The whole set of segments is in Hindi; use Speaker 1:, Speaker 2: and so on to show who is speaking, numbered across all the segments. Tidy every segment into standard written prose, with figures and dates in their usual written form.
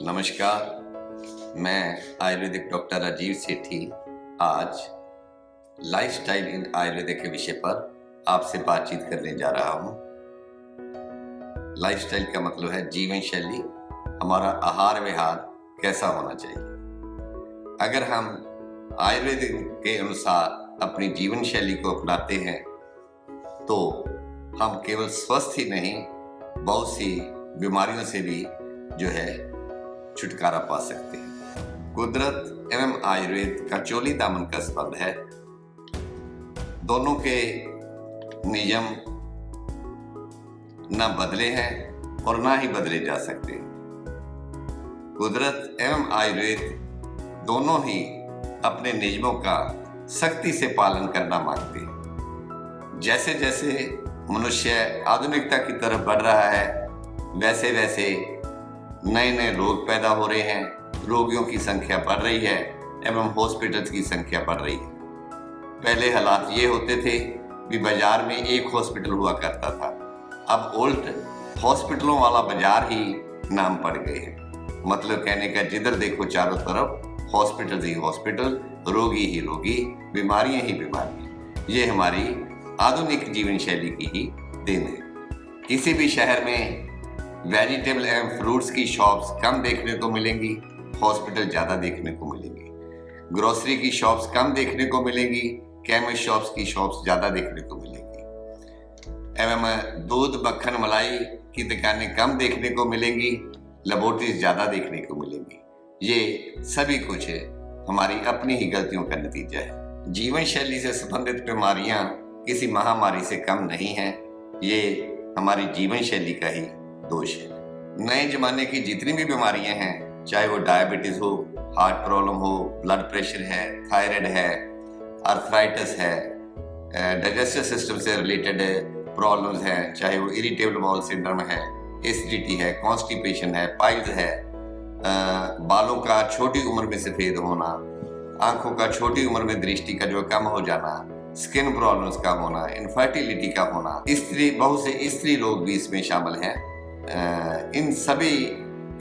Speaker 1: नमस्कार, मैं आयुर्वेदिक डॉक्टर राजीव सेठी आज लाइफस्टाइल इन आयुर्वेदिक के विषय पर आपसे बातचीत करने जा रहा हूँ। लाइफस्टाइल का मतलब है जीवन शैली, हमारा आहार विहार कैसा होना चाहिए। अगर हम आयुर्वेदिक के अनुसार अपनी जीवन शैली को अपनाते हैं तो हम केवल स्वस्थ ही नहीं, बहुत सी बीमारियों से भी जो है छुटकारा पा सकते हैं। कुदरत एवं आयुर्वेद का चोली दामन का संबंध है। दोनों के नियम न बदले हैं और ना ही बदले जा सकते। कुदरत एवं आयुर्वेद दोनों ही अपने नियमों का सख्ती से पालन करना मांगते हैं। जैसे जैसे मनुष्य आधुनिकता की तरफ बढ़ रहा है, वैसे वैसे नए नए रोग पैदा हो रहे हैं, रोगियों की संख्या बढ़ रही है एवं हॉस्पिटल्स की संख्या बढ़ रही है। पहले हालात ये होते थे कि बाजार में एक हॉस्पिटल हुआ करता था, अब उल्ट हॉस्पिटलों वाला बाजार ही नाम पड़ गए हैं। मतलब कहने का जिधर देखो चारों तरफ हॉस्पिटल ही हॉस्पिटल, रोगी ही रोगी, बीमारियां ही बीमारियां। ये हमारी आधुनिक जीवन शैली की ही देन है। किसी भी शहर में वेजिटेबल एवं फ्रूट्स की शॉप्स कम देखने को मिलेंगी, हॉस्पिटल ज़्यादा देखने को मिलेंगी। ग्रोसरी की शॉप्स कम देखने को मिलेंगी, केमिस्ट शॉप्स की शॉप्स ज़्यादा देखने को मिलेंगी। एवं दूध मक्खन मलाई की दुकानें कम देखने को मिलेंगी, लेबोरेटरीज ज़्यादा देखने को मिलेंगी। ये सभी कुछ हमारी अपनी ही गलतियों का नतीजा है। जीवन शैली से संबंधित बीमारियां किसी महामारी से कम नहीं हैं, ये हमारी जीवन शैली का ही दोष है। नए जमाने की जितनी भी बीमारियां हैं, चाहे वो डायबिटीज हो, हार्ट प्रॉब्लम हो, ब्लड प्रेशर है, थायराइड है, अर्थराइटिस है, डाइजेस्टिव सिस्टम से रिलेटेड प्रॉब्लम्स हैं, चाहे वो इरिटेबल बाउल सिंड्रोम है, एसिडिटी है, कॉन्स्टिपेशन है, पाइल्स है, बालों का छोटी उम्र में सफेद होना, आंखों का छोटी उम्र में दृष्टि का जो कम हो जाना, स्किन प्रॉब्लम्स का होना, इनफर्टिलिटी का होना, बहुत से स्त्री रोग भी इसमें शामिल हैं। इन सभी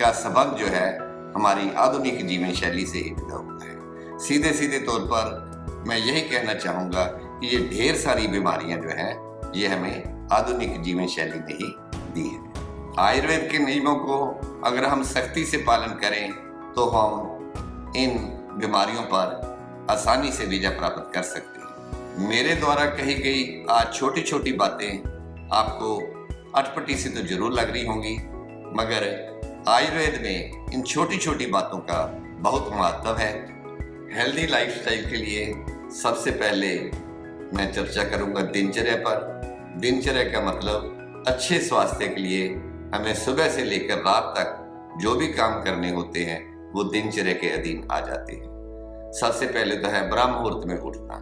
Speaker 1: का सबब जो है हमारी आधुनिक जीवन शैली से ही जुड़ा हुआ है। सीधे सीधे तौर पर मैं यही कहना चाहूँगा कि ये ढेर सारी बीमारियां जो हैं ये हमें आधुनिक जीवन शैली ने ही दी है। आयुर्वेद के नियमों को अगर हम सख्ती से पालन करें तो हम इन बीमारियों पर आसानी से विजय प्राप्त कर सकते हैं। मेरे द्वारा कही गई आज छोटी छोटी बातें आपको अटपटी सी तो जरूर लग रही होंगी, मगर आयुर्वेद में इन छोटी छोटी बातों का बहुत महत्व है। हेल्दी लाइफस्टाइल के लिए सबसे पहले मैं चर्चा करूंगा दिनचर्या पर। दिनचर्या का मतलब अच्छे स्वास्थ्य के लिए हमें सुबह से लेकर रात तक जो भी काम करने होते हैं वो दिनचर्या के अधीन आ जाते हैं। सबसे पहले तो है ब्रह्म मुहूर्त में उठना।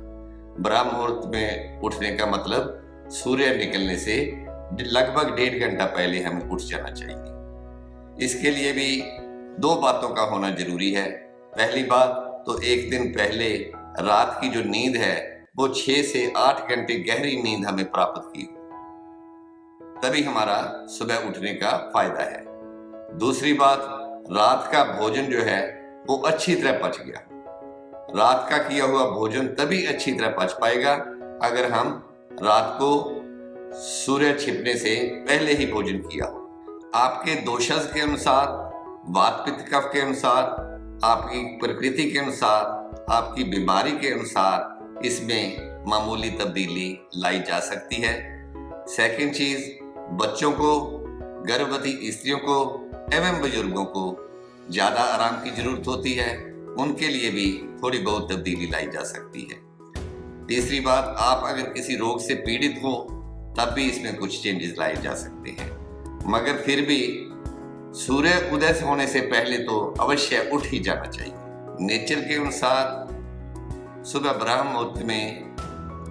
Speaker 1: ब्रह्म मुहूर्त में उठने का मतलब सूर्य निकलने से लगभग 1.5 घंटा पहले हमें उठ जाना चाहिए। इसके लिए भी दो बातों का होना जरूरी है। पहली बात तो एक दिन पहले रात की जो नींद है वो 6 से 8 घंटे गहरी नींद हमें प्राप्त की, तभी हमारा सुबह उठने का फायदा है। दूसरी बात, रात का भोजन जो है वो अच्छी तरह पच गया। रात का किया हुआ भोजन तभी अच्छी तरह पच पाएगा अगर हम रात को सूर्य छिपने से पहले ही भोजन किया हो। आपके दोषज के अनुसार, वात पित्त कफ के अनुसार, आपकी प्रकृति के अनुसार, आपकी बीमारी के अनुसार इसमें मामूली तब्दीली लाई जा सकती है। सेकंड चीज, बच्चों को, गर्भवती स्त्रियों को एवं बुजुर्गों को ज्यादा आराम की जरूरत होती है, उनके लिए भी थोड़ी बहुत तब्दीली लाई जा सकती है। तीसरी बात, आप अगर किसी रोग से पीड़ित हो तब भी इसमें कुछ चेंजेस लाए जा सकते हैं, मगर फिर भी सूर्य उदय होने से पहले तो अवश्य उठ ही जाना चाहिए। नेचर के अनुसार सुबह ब्रह्म मुहूर्त में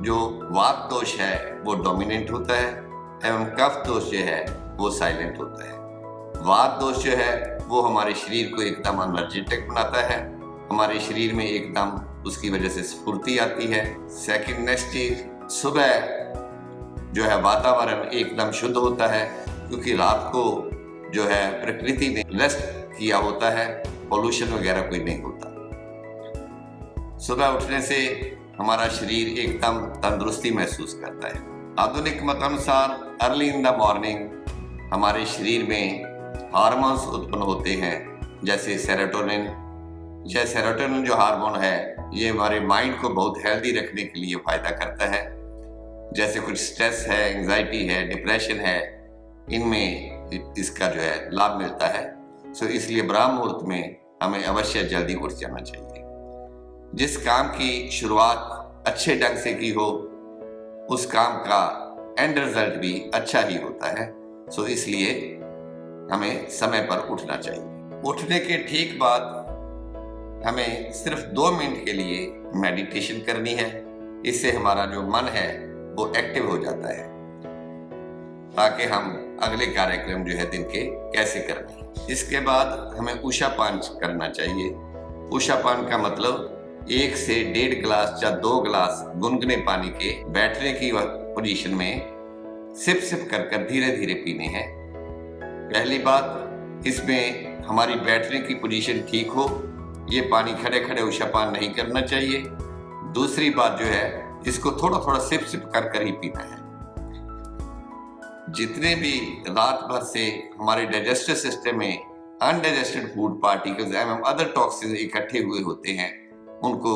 Speaker 1: जो वात दोष है वो डोमिनेंट होता है एवं कफ दोष जो है वो साइलेंट होता है। वात दोष जो है वो हमारे शरीर को एकदम एनर्जेटिक बनाता है, हमारे शरीर में एकदम उसकी वजह से स्फूर्ति आती है। सेकंड नेक्स्ट चीज, सुबह जो है वातावरण एकदम शुद्ध होता है, क्योंकि रात को जो है प्रकृति ने रेस्ट किया होता है, पोल्यूशन वगैरह कोई नहीं होता। सुबह उठने से हमारा शरीर एकदम तंदुरुस्ती महसूस करता है। आधुनिक मतानुसार अर्ली इन द मॉर्निंग हमारे शरीर में हार्मोन्स उत्पन्न होते हैं, जैसे सेरोटोनिन। यह सेरोटोनिन जो हार्मोन है ये हमारे माइंड को बहुत हेल्दी रखने के लिए फायदा करता है। जैसे कुछ स्ट्रेस है, एंजाइटी है, डिप्रेशन है, इनमें इसका जो है लाभ मिलता है। सो इसलिए ब्रह्म मुहूर्त में हमें अवश्य जल्दी उठ जाना चाहिए। जिस काम की शुरुआत अच्छे ढंग से की हो उस काम का एंड रिजल्ट भी अच्छा ही होता है। सो इसलिए हमें समय पर उठना चाहिए। उठने के ठीक बाद हमें सिर्फ 2 मिनट के लिए मेडिटेशन करनी है। इससे हमारा जो मन है वो एक्टिव हो जाता है, ताकि हम अगले कार्यक्रम जो है दिन के कैसे करने हैं। इसके बाद हमें उषापान करना चाहिए। उषापान का मतलब 1 से 1.5 गिलास या 2 गिलास गुनगुने पानी के बैठने की पोजीशन में सिप सिप कर कर धीरे धीरे पीने हैं। पहली बात, इसमें हमारी बैठने की पोजीशन ठीक हो, ये पानी खड़े खड़े उषापान नहीं करना चाहिए। दूसरी बात जो है, इसको थोड़ा थोड़ा सिप सिप कर कर ही पीना है। जितने भी रात भर से हमारे डाइजेस्टिव सिस्टम में अनडाइजेस्टेड फूड पार्टिकल्स एवं अदर टॉक्सिन इकट्ठे हुए होते हैं, उनको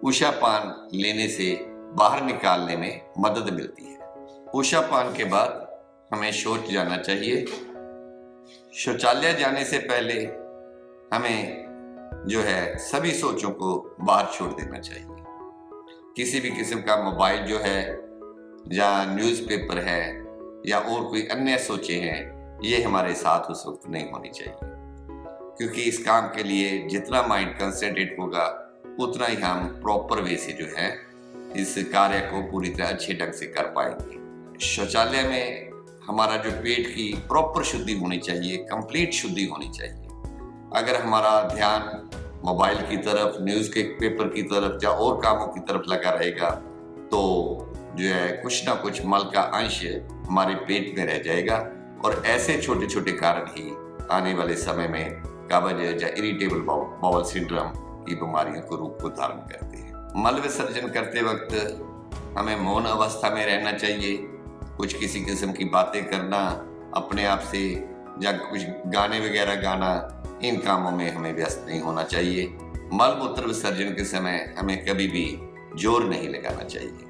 Speaker 1: उषापान लेने से बाहर निकालने में मदद मिलती है। उषापान के बाद हमें शौच जाना चाहिए। शौचालय जाने से पहले हमें जो है सभी सोचों को बाहर छोड़ देना चाहिए। किसी भी किस्म का मोबाइल जो है या न्यूज़पेपर है या और कोई अन्य सोचें हैं, ये हमारे साथ उस वक्त नहीं होनी चाहिए, क्योंकि इस काम के लिए जितना माइंड कंसंट्रेट होगा उतना ही हम प्रॉपर वे से जो है इस कार्य को पूरी तरह अच्छे ढंग से कर पाएंगे। शौचालय में हमारा जो पेट की प्रॉपर शुद्धि होनी चाहिए, कंप्लीट शुद्धि होनी चाहिए। अगर हमारा ध्यान मोबाइल की तरफ, न्यूज़ के पेपर की तरफ या और कामों की तरफ लगा रहेगा तो जो है कुछ ना कुछ मल का अंश हमारे पेट में रह जाएगा, और ऐसे छोटे छोटे कारण ही आने वाले समय में कब्ज या इरिटेबल बाउल सिंड्रोम की बीमारियों को रूप को धारण करते हैं। मल विसर्जन करते वक्त हमें मौन अवस्था में रहना चाहिए। कुछ किसी किस्म की बातें करना, अपने आप से या कुछ गाने वगैरह गाना, इन कामों में हमें व्यस्त नहीं होना चाहिए। मल मूत्र विसर्जन के समय हमें कभी भी जोर नहीं लगाना चाहिए।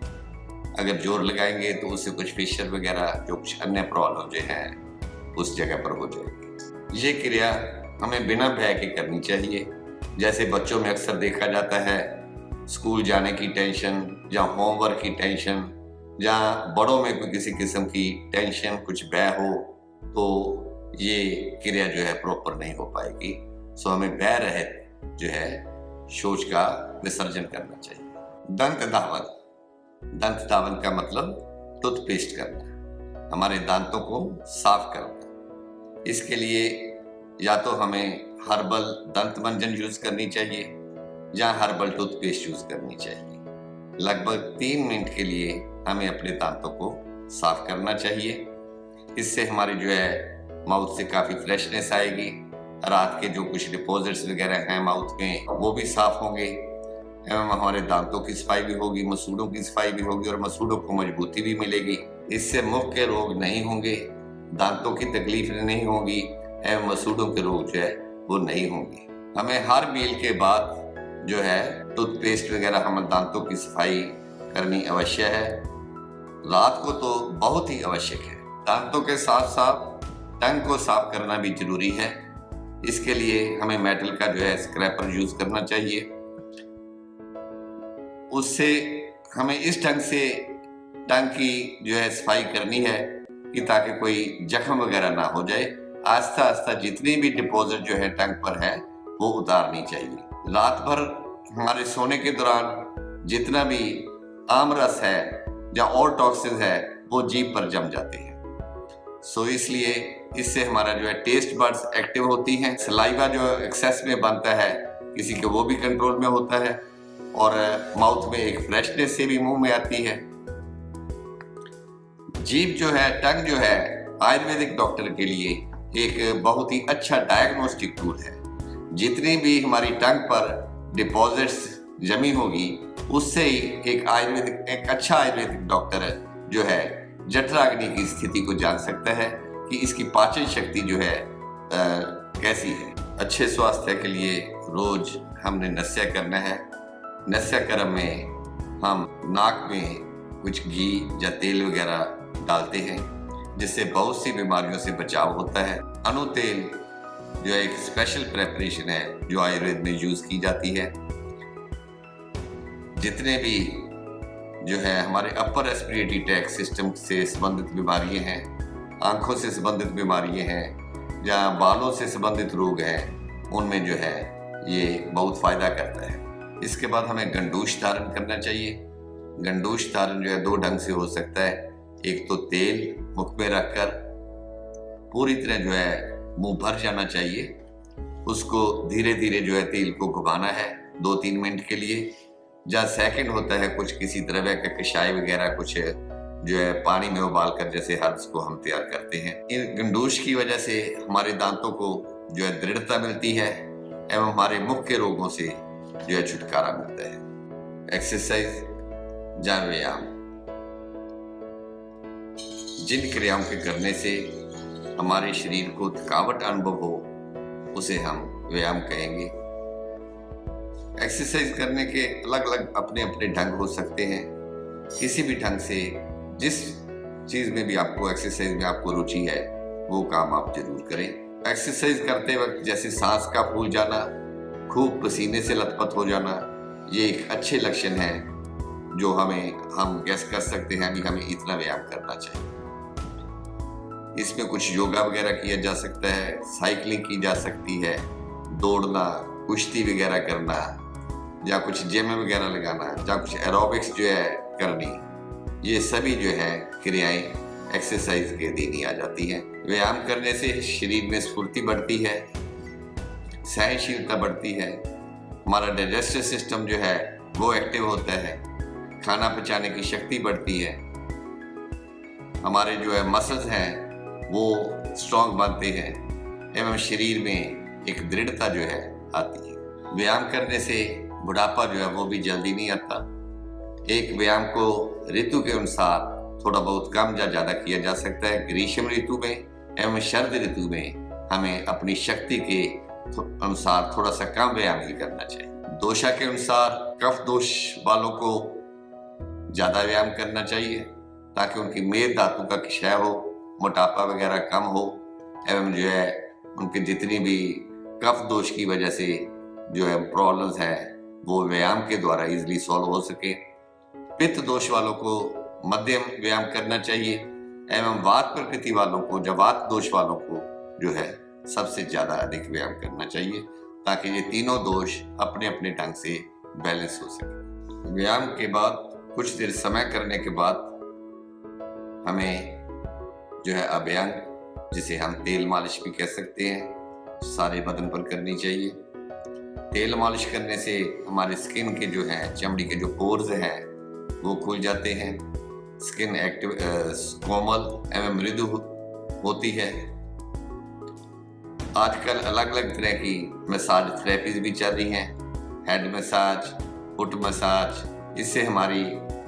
Speaker 1: अगर जोर लगाएंगे तो उससे कुछ फिशर वगैरह जो कुछ अन्य प्रॉब्लम जो हैं उस जगह पर हो जाएगी। ये क्रिया हमें बिना भय के करनी चाहिए। जैसे बच्चों में अक्सर देखा जाता है, स्कूल जाने की टेंशन या होमवर्क की टेंशन या बड़ों में कोई किसी किस्म की टेंशन, कुछ भय हो तो ये क्रिया जो है प्रॉपर नहीं हो पाएगी। सो हमें भय रहित जो है शौच का विसर्जन करना चाहिए। दंत धावन। दंत धावन का मतलब टूथपेस्ट करना, हमारे दांतों को साफ करना। इसके लिए या तो हमें हर्बल दंत मंजन यूज करनी चाहिए या हर्बल टूथपेस्ट यूज करनी चाहिए। लगभग 3 मिनट के लिए हमें अपने दांतों को साफ करना चाहिए। इससे हमारी जो है माउथ से काफ़ी फ्रेशनेस आएगी। रात के जो कुछ डिपॉजिट्स वगैरह हैं माउथ में वो भी साफ होंगे एवं हमारे दांतों की सफाई भी होगी, मसूड़ों की सफाई भी होगी और मसूड़ों को मजबूती भी मिलेगी। इससे मुख के रोग नहीं होंगे, दांतों की तकलीफ नहीं होगी एवं मसूड़ों के रोग जो है वो नहीं होंगे। हमें हर मील के बाद जो है टूथपेस्ट वगैरह हमारे दांतों की सफाई करनी अवश्य है। रात को तो बहुत ही आवश्यक है। दांतों के साथ साथ टंग को साफ करना भी जरूरी है। इसके लिए हमें मेटल का जो है स्क्रैपर यूज करना चाहिए। उससे हमें इस ढंग से टंग की जो है सफाई करनी है कि ताकि कोई जख्म वगैरह ना हो जाए। आस्ता आस्ता जितनी भी डिपॉजिट जो है टंग पर है वो उतारनी चाहिए। रात भर हमारे सोने के दौरान जितना भी आमरस है या और टॉक्सिन है वो जीभ पर जम जाते हैं। सो इसलिए इससे हमारा जो है टेस्ट बड्स एक्टिव होती हैं। सलाइवा जो एक्सेस में बनता है किसी के वो भी कंट्रोल में होता है और माउथ में एक फ्रेशनेस से भी मुंह में आती है। जीभ जो है, टंग जो है, आयुर्वेदिक डॉक्टर के लिए एक बहुत ही अच्छा डायग्नोस्टिक टूल है। जितनी भी हमारी टंग पर डिपॉजिट्स जमी होगी उससे ही एक अच्छा आयुर्वेदिक डॉक्टर जो है जठराग्नि की स्थिति को जान सकता है कि इसकी पाचन शक्ति जो है कैसी है। अच्छे स्वास्थ्य के लिए रोज हमने नस्या करना है। नस्या क्रम में हम नाक में कुछ घी या तेल वगैरह डालते हैं जिससे बहुत सी बीमारियों से बचाव होता है। अनु तेल जो है एक स्पेशल प्रेपरेशन है जो आयुर्वेद में यूज की जाती है। जितने भी जो है हमारे अपर रेस्पिरेटरी ट्रैक्ट सिस्टम से संबंधित बीमारियां हैं, आंखों से संबंधित बीमारियां हैं या बालों से संबंधित रोग हैं, उनमें जो है ये बहुत फायदा करता है। इसके बाद हमें गंडूश धारण करना चाहिए। गंडूश धारण जो है 2 ढंग से हो सकता है। एक तो तेल मुख में रखकर पूरी तरह जो है मुंह भर जाना चाहिए, उसको धीरे धीरे जो है तेल को घुमाना है 2-3 मिनट के लिए। या सेकंड होता है कुछ किसी द्रव्य का कषाय वगैरह कुछ जो है पानी में उबाल कर जैसे हर्ब्स को हम तैयार करते हैं। इन गंडूश की वजह से हमारे दांतों को जो है दृढ़ता मिलती है एवं हमारे मुख के रोगों से जो है छुटकारा मिलता है। एक्सरसाइज या व्यायाम, जिन क्रियाओं के करने से हमारे शरीर को थकावट अनुभव हो उसे हम व्यायाम कहेंगे। एक्सरसाइज करने के अलग अलग अपने अपने ढंग हो सकते हैं। किसी भी ढंग से जिस चीज में भी आपको एक्सरसाइज में आपको रुचि है वो काम आप जरूर करें। एक्सरसाइज करते वक्त जैसे सांस का फूल जाना, खूब पसीने से लथपथ हो जाना, ये एक अच्छे लक्षण है जो हम गैस कर सकते हैं कि हमें इतना व्यायाम करना चाहिए। इसमें कुछ योगा वगैरह किया जा सकता है, साइकिलिंग की जा सकती है, दौड़ना, कुश्ती वगैरह करना या कुछ जिम वगैरह लगाना या कुछ एरोबिक्स जो है करनी, ये सभी जो है क्रियाएं एक्सरसाइज के अधीन ही आ जाती हैं। व्यायाम करने से शरीर में स्फूर्ति बढ़ती है, सहनशीलता बढ़ती है, हमारा डाइजेस्टिव सिस्टम जो है वो एक्टिव होता है, खाना पचाने की शक्ति बढ़ती है, हमारे जो है मसल्स हैं वो स्ट्रॉन्ग बनते हैं एवं शरीर में एक दृढ़ता जो है आती है। व्यायाम करने से बुढ़ापा जो है वो भी जल्दी नहीं आता। एक व्यायाम को ऋतु के अनुसार थोड़ा बहुत कम या ज्यादा किया जा सकता है। ग्रीष्म ऋतु में एवं शरद ऋतु में हमें अपनी शक्ति के अनुसार थोड़ा सा कम व्यायाम ही करना चाहिए। दोषा के अनुसार कफ दोष वालों को ज्यादा व्यायाम करना चाहिए ताकि उनकी मेद धातु का क्षय हो, मोटापा वगैरह कम हो एवं जो है उनके जितनी भी कफ दोष की वजह से जो है प्रॉब्लम्स हैं वो व्यायाम के द्वारा इजीली सॉल्व हो सके। पित्त दोष वालों को मध्यम व्यायाम करना चाहिए एवं वात प्रकृति वालों को, वात दोष वालों को जो है सबसे ज्यादा अधिक व्यायाम करना चाहिए ताकि ये तीनों दोष अपने अपने ढंग से बैलेंस हो सके। व्यायाम के बाद कुछ देर समय करने के बाद हमें जो है अभ्यंग, जिसे हम तेल मालिश भी कह सकते हैं, सारे बदन पर करनी चाहिए। तेल मालिश करने से हमारे स्किन के जो है चमड़ी के जो पोर्स हैं वो खुल जाते हैं, स्किन एक्टिव कोमल एवं मृदु होती है। आजकल अलग अलग तरह की मसाज थेरेपीज भी चल रही हैं, हेड मसाज, फुट मसाज। इससे हमारी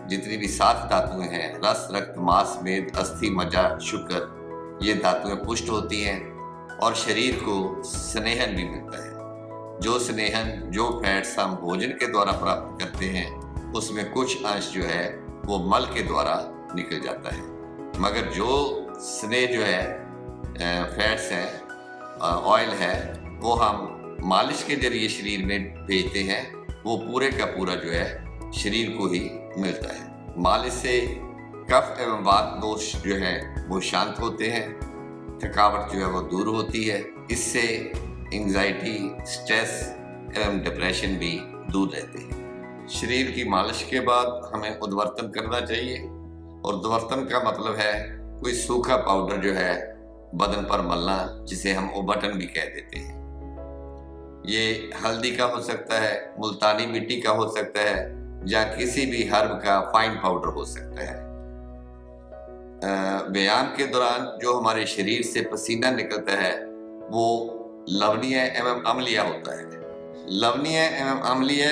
Speaker 1: जितनी भी 7 धातुएं हैं, रस, रक्त, मांस, मेद, अस्थि, मज्जा, शुक्र, ये धातुएं पुष्ट होती हैं और शरीर को स्नेहन भी मिलता है। जो स्नेहन, जो फैट्स हम भोजन के द्वारा प्राप्त करते हैं उसमें कुछ अंश जो है वो मल के द्वारा निकल जाता है, मगर जो स्नेह जो है फैट्स हैं, ऑयल है, वो हम मालिश के जरिए शरीर में भेजते हैं, वो पूरे का पूरा जो है शरीर को ही मिलता है। मालिश से कफ एवं वात दोष जो है वो शांत होते हैं, थकावट जो है वो दूर होती है। इससे एंजाइटी, स्ट्रेस एवं डिप्रेशन भी दूर रहते हैं। शरीर की मालिश के बाद हमें उद्वर्तन करना चाहिए और उद्वर्तन का मतलब है कोई सूखा पाउडर जो है बदन पर मलना, जिसे हम उबटन भी कह देते हैं। ये हल्दी का हो सकता है, मुल्तानी मिट्टी का हो सकता है या किसी भी हर्ब का फाइन पाउडर हो सकता है। व्यायाम के दौरान जो हमारे शरीर से पसीना निकलता है वो लवणीय एवं अम्लीय होता है। लवणीय एवं अम्लीय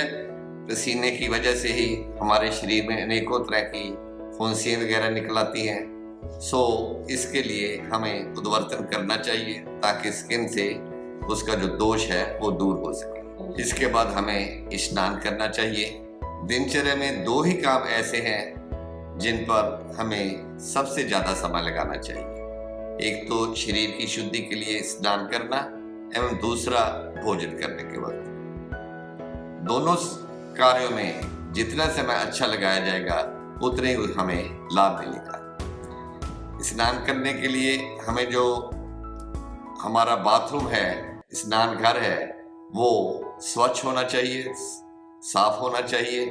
Speaker 1: पसीने की वजह से ही हमारे शरीर में अनेकों तरह की फुंसियाँ वगैरह निकल आती हैं। सो इसके लिए हमें उद्वर्तन करना चाहिए ताकि स्किन से उसका जो दोष है वो दूर हो सके। इसके बाद हमें स्नान करना चाहिए। दिनचर्या में 2 ही काम ऐसे हैं जिन पर हमें सबसे ज्यादा समय लगाना चाहिए। एक तो शरीर की शुद्धि के लिए स्नान करना एवं दूसरा भोजन करने के वक्त। दोनों कार्यों में जितना समय अच्छा लगाया जाएगा उतने ही हमें लाभ मिलेगा। स्नान करने के लिए हमें जो हमारा बाथरूम है, स्नान घर है, वो स्वच्छ होना चाहिए, साफ होना चाहिए,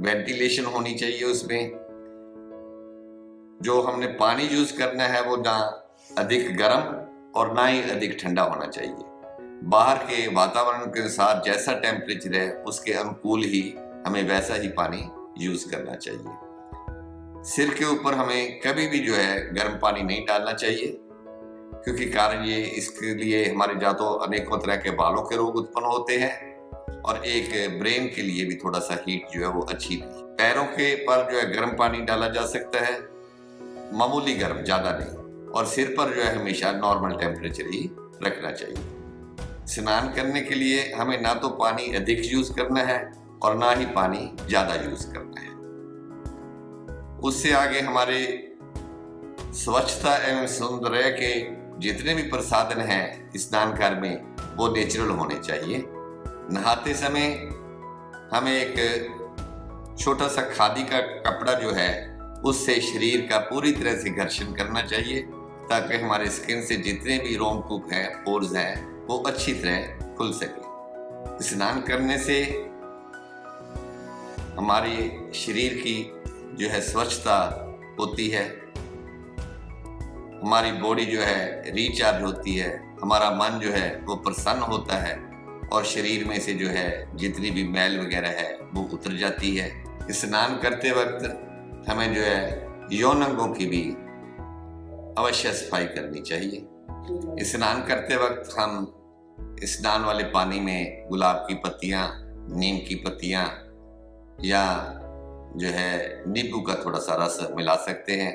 Speaker 1: वेंटिलेशन होनी चाहिए। उसमें जो हमने पानी यूज करना है वो ना अधिक गर्म और ना ही अधिक ठंडा होना चाहिए। बाहर के वातावरण के अनुसार जैसा टेम्परेचर है उसके अनुकूल ही हमें वैसा ही पानी यूज करना चाहिए। सिर के ऊपर हमें कभी भी जो है गर्म पानी नहीं डालना चाहिए, क्योंकि कारण ये इसके लिए हमारे या तो अनेकों तरह के बालों के रोग उत्पन्न होते हैं और एक ब्रेन के लिए भी थोड़ा सा हीट जो है वो अच्छी नहीं। पैरों के पर जो है गर्म पानी डाला जा सकता है, मामूली गर्म, ज्यादा नहीं, और सिर पर जो है हमेशा नॉर्मल टेम्परेचर ही रखना चाहिए। स्नान करने के लिए हमें ना तो पानी अधिक यूज करना है और ना ही पानी ज्यादा यूज करना है। उससे आगे हमारे स्वच्छता एवं सौंदर्य के जितने भी प्रसाधन हैं स्नान घर में वो नेचुरल होने चाहिए। नहाते समय हमें एक छोटा सा खादी का कपड़ा जो है उससे शरीर का पूरी तरह से घर्षण करना चाहिए, ताकि हमारे स्किन से जितने भी रोमकूप हैं, पोर्स हैं, वो अच्छी तरह खुल सके। स्नान करने से हमारे शरीर की जो है स्वच्छता होती है, हमारी बॉडी जो है रिचार्ज होती है, हमारा मन जो है वो प्रसन्न होता है और शरीर में से जो है जितनी भी मैल वगैरह है वो उतर जाती है। स्नान करते वक्त हमें जो है यौन अंगों की भी अवश्य सफाई करनी चाहिए। स्नान करते वक्त हम स्नान वाले पानी में गुलाब की पत्तियां, नीम की पत्तियां या जो है नींबू का थोड़ा सा रस मिला सकते हैं।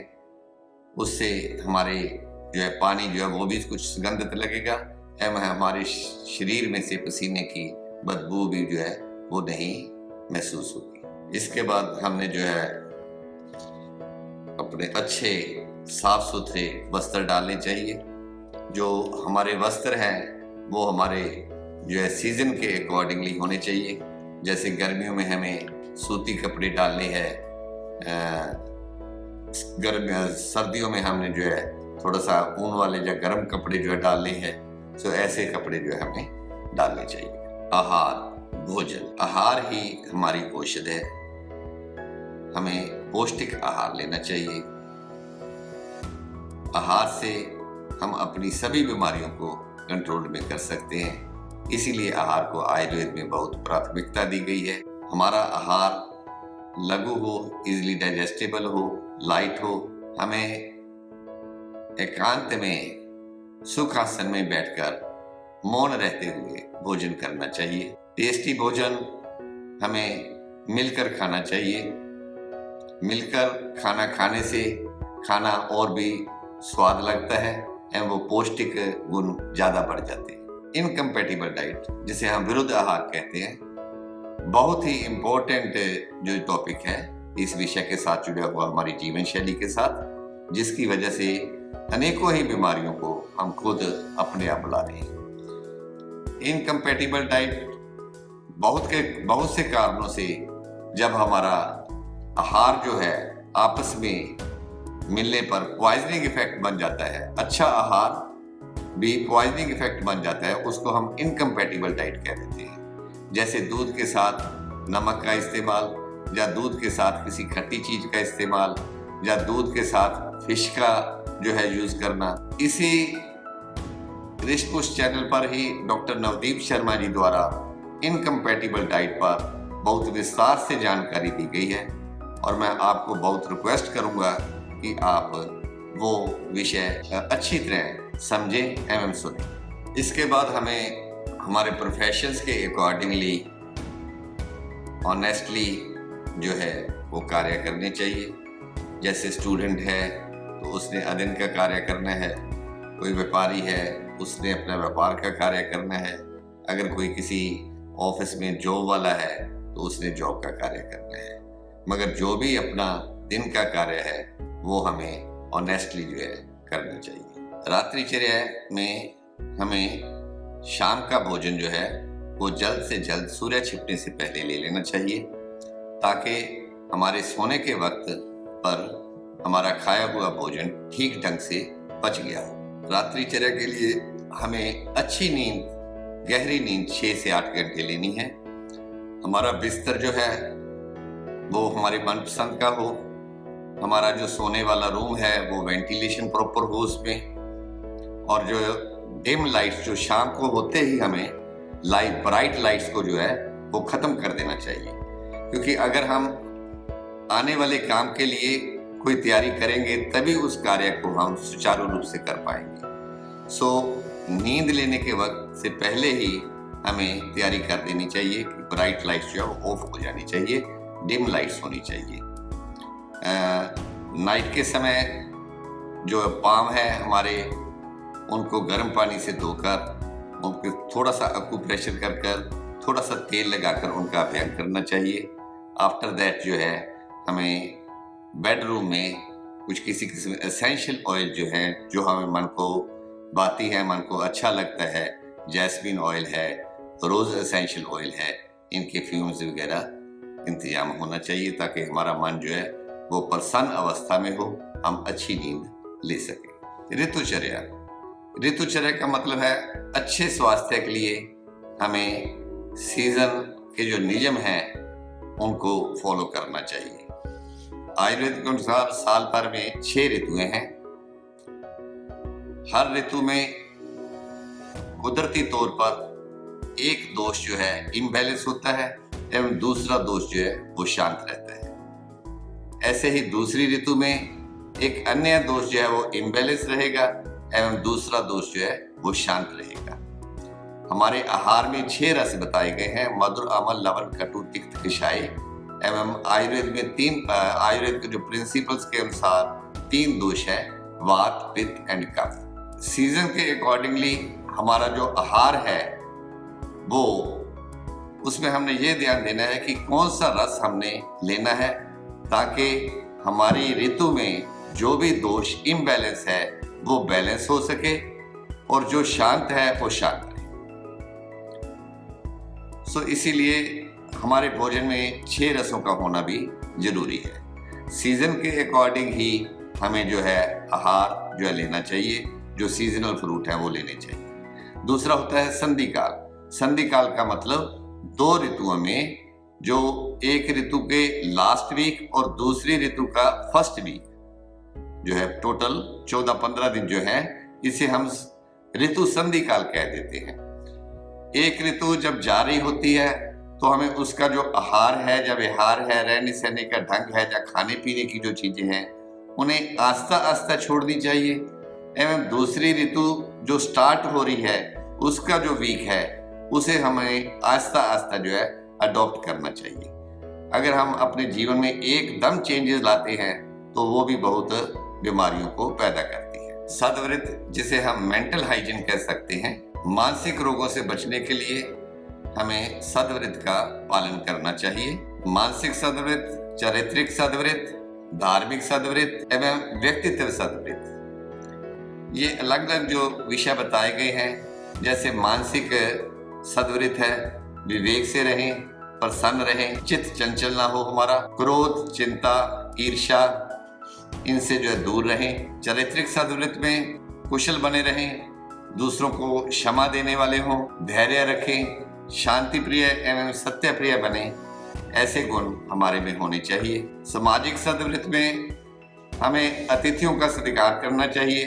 Speaker 1: उससे हमारे जो है पानी जो है वो भी कुछ सुगंधित लगेगा एवं हमारे शरीर में से पसीने की बदबू भी जो है वो नहीं महसूस होगी। इसके बाद हमने जो है अपने अच्छे साफ सुथरे वस्त्र डालने चाहिए। जो हमारे वस्त्र हैं वो हमारे जो है सीजन के अकॉर्डिंगली होने चाहिए। जैसे गर्मियों में हमें सूती कपड़े डालने हैं, सर्दियों में हमने जो है थोड़ा सा ऊन वाले या गर्म कपड़े जो है डालने हैं। तो ऐसे कपड़े जो है हमें डालने चाहिए। आहार, भोजन, आहार ही हमारी औषध है। हमें पौष्टिक आहार लेना चाहिए। आहार से हम अपनी सभी बीमारियों को कंट्रोल में कर सकते हैं। इसीलिए आहार को आयुर्वेद में बहुत प्राथमिकता दी गई है। हमारा आहार लघु हो, इजीली डाइजेस्टेबल हो, लाइट हो। हमें एकांत में सुखासन में बैठकर मौन रहते हुए भोजन करना चाहिए। टेस्टी भोजन हमें मिलकर खाना चाहिए। मिलकर खाना खाने से खाना और भी स्वाद लगता है एवं वो पौष्टिक गुण ज्यादा बढ़ जाते हैं। इनकम्पैटिबल डाइट, जिसे हम विरुद्ध आहार कहते हैं, बहुत ही इम्पोर्टेंट जो टॉपिक है इस विषय के साथ जुड़ा हुआ हमारी जीवन शैली के साथ, जिसकी वजह से अनेकों ही बीमारियों को हम खुद अपने आप ला रहे हैं। इनकम्पैटिबल डाइट बहुत से कारणों से जब हमारा आहार जो है आपस में मिलने पर पॉइजनिंग इफेक्ट बन जाता है, अच्छा आहार भी पॉइजनिंग इफेक्ट बन जाता है, उसको हम इनकम्पैटिबल डाइट कह देते हैं। जैसे दूध के साथ नमक का इस्तेमाल, या दूध के साथ किसी खट्टी चीज का इस्तेमाल, या दूध के साथ फिश का जो है यूज करना। इसी रिश्तपुष्ट चैनल पर ही डॉक्टर नवदीप शर्मा जी द्वारा इनकम्पैटिबल डाइट पर बहुत विस्तार से जानकारी दी गई है और मैं आपको बहुत रिक्वेस्ट करूंगा कि आप वो विषय अच्छी तरह समझें एवं सुनें। इसके बाद हमें हमारे प्रोफेशंस के अकॉर्डिंगली ऑनेस्टली जो है वो कार्य करने चाहिए। जैसे स्टूडेंट है तो उसने अध्ययन का कार्य करना है, कोई व्यापारी है उसने अपना व्यापार का कार्य करना है, अगर कोई किसी ऑफिस में जॉब वाला है तो उसने जॉब का कार्य करना है। मगर जो भी अपना दिन का कार्य है वो हमें ऑनेस्टली जो है करना चाहिए। रात्रिचर्या में हमें शाम का भोजन जो है वो जल्द से जल्द सूर्य छिपने से पहले ले लेना चाहिए, ताकि हमारे सोने के वक्त पर हमारा खाया हुआ भोजन ठीक ढंग से पच गया हो। रात्रिचर्या के लिए हमें अच्छी नींद, गहरी नींद 6 से 8 घंटे लेनी है। हमारा बिस्तर जो है वो हमारे मनपसंद का हो, हमारा जो सोने वाला रूम है वो वेंटिलेशन प्रॉपर हो उसमें, और जो डिम लाइट्स जो शाम को होते ही हमें ब्राइट लाइट्स को जो है वो खत्म कर देना चाहिए। क्योंकि अगर हम आने वाले काम के लिए कोई तैयारी करेंगे तभी उस कार्य को हम सुचारू रूप से कर पाएंगे। सो नींद लेने के वक्त से पहले ही हमें तैयारी कर देनी चाहिए कि ब्राइट लाइट्स जो है वो ऑफ हो जानी चाहिए, डिम लाइट्स होनी चाहिए। नाइट के समय जो पाम है हमारे, उनको गर्म पानी से धोकर उनको थोड़ा सा अक्यूप्रेशर कर कर थोड़ा सा तेल लगाकर उनका अभ्यास करना चाहिए। आफ्टर दैट जो है हमें बेडरूम में कुछ किसी किस्म एसेंशियल ऑयल जो है जो हमें मन को भाती है, मन को अच्छा लगता है, जैस्मिन ऑयल है, रोज एसेंशियल ऑयल है, इनके फ्यूम्स वगैरह इंतजाम होना चाहिए ताकि हमारा मन जो है वो प्रसन्न अवस्था में हो, हम अच्छी नींद ले सकें। ऋतुचर्या का मतलब है अच्छे स्वास्थ्य के लिए हमें सीजन के जो नियम हैं उनको फॉलो करना चाहिए। आयुर्वेद के अनुसार साल भर में 6 ऋतुएं हैं। हर ऋतु में कुदरती तौर पर एक दोष जो है इम्बैलेंस होता है एवं दूसरा दोष जो है वो शांत रहता है। ऐसे ही दूसरी ऋतु में एक अन्य दोष जो है वो इम्बैलेंस रहेगा एवं दूसरा दोष जो है वो शांत रहेगा। हमारे आहार में 6 रस बताए गए हैं, मधुर, अम्ल, लवण, कटु, तिक्त, कषाय। एवं आयुर्वेद में आयुर्वेद के जो प्रिंसिपल्स के अनुसार 3 दोष है, वात, पित्त एंड कफ। सीजन के अकॉर्डिंगली हमारा जो आहार है वो उसमें हमने ये ध्यान देना है कि कौन सा रस हमने लेना है, ताकि हमारी ऋतु में जो भी दोष इम्बैलेंस है वो बैलेंस हो सके और जो शांत है वो शांत रहे। सो इसीलिए हमारे भोजन में 6 रसों का होना भी जरूरी है। सीजन के अकॉर्डिंग ही हमें जो है आहार जो है लेना चाहिए, जो सीजनल फ्रूट है वो लेने चाहिए। दूसरा होता है संधि काल। संधि काल का मतलब 2 ऋतुओं में जो एक ऋतु के लास्ट वीक और दूसरी ऋतु का फर्स्ट वीक जो है, टोटल 14-15 दिन जो है, इसे हम ऋतु संधि काल कह देते हैं। एक ऋतु जब जारी होती है तो हमें उसका जो आहार है, जब विहार है, रहने सहने का ढंग है, या खाने पीने की जो चीजें हैं उन्हें आस्ता आस्ता छोड़नी चाहिए। एवं दूसरी ऋतु जो स्टार्ट हो रही है उसका जो वीक है उसे हमें आस्ता आस्ता जो है अडॉप्ट करना चाहिए। अगर हम अपने जीवन में एकदम चेंजेस लाते हैं तो वो भी बहुत बीमारियों को पैदा करती है। सदव्रत, जिसे हम मेंटल हाइजीन कह सकते हैं, मानसिक रोगों से बचने के लिए हमें सदव्रत का पालन करना चाहिए। मानसिक सदव्रत, चारित्रिक सदव्रत, धार्मिक सदव्रत एवं व्यक्तित्व सदव्रत, ये अलग अलग जो विषय बताए गए हैं। जैसे मानसिक सदव्रत है, विवेक से रहें, प्रसन्न रहें, चित्त चंचल ना हो हमारा, क्रोध, चिंता, ईर्ष्या, इनसे जो है दूर रहें। चारित्रिक सदव्रत में कुशल बने रहें, दूसरों को क्षमा देने वाले हों, धैर्य रखें, शांति प्रिय एवं सत्य प्रिय बने, ऐसे गुण हमारे में होने चाहिए। सामाजिक सदव्रत में हमें अतिथियों का सत्कार करना चाहिए,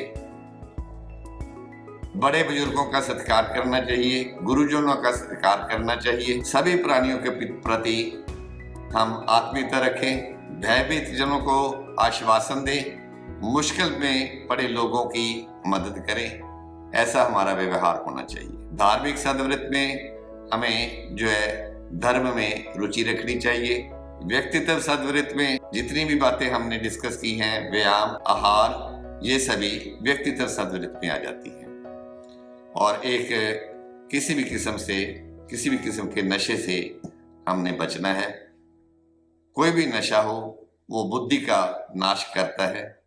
Speaker 1: बड़े बुजुर्गों का सत्कार करना चाहिए, गुरुजनों का सत्कार करना चाहिए। सभी प्राणियों के प्रति हम आत्मीयता रखें, भयभीत जनों को आश्वासन दें मुश्किल में पड़े लोगों की मदद करें, ऐसा हमारा व्यवहार होना चाहिए। धार्मिक सद्वृत्ति में हमें जो है धर्म में रुचि रखनी चाहिए। व्यक्तित्व सद्वृत्ति में जितनी भी बातें हमने डिस्कस की हैं, व्यायाम, आहार, ये सभी व्यक्तित्व सद्वृत्ति में आ जाती हैं। और एक किसी भी किस्म के नशे से हमने बचना है। कोई भी नशा हो वो बुद्धि का नाश करता है।